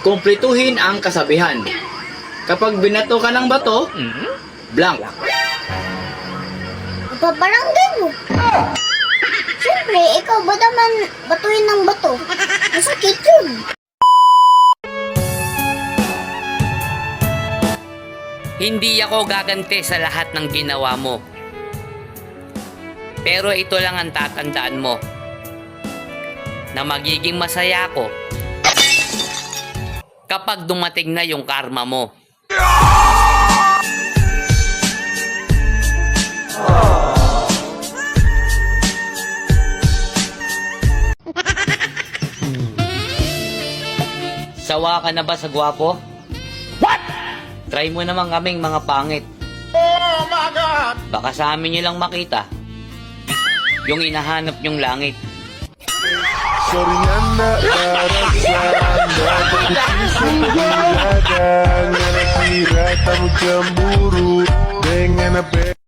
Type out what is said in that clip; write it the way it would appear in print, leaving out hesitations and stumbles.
Kumpletuhin ang kasabihan. Kapag binato ka ng bato, blank. Ipabarangay mo. Siyempre, ikaw ba naman batuhin ng bato? Masakit yun. Hindi ako gaganti sa lahat ng ginawa mo. Pero ito lang ang tatandaan mo. Na magiging masaya ako kapag dumating na yung karma mo. Sawa ka na ba sa gwapo? Try mo naman kaming mga pangit. Oh my God! Baka sa amin nyo lang makita yung inahanap nyong langit. Sorry nga na darasan Dapat isang birada Nga natira Tamo cemburu Dengan apa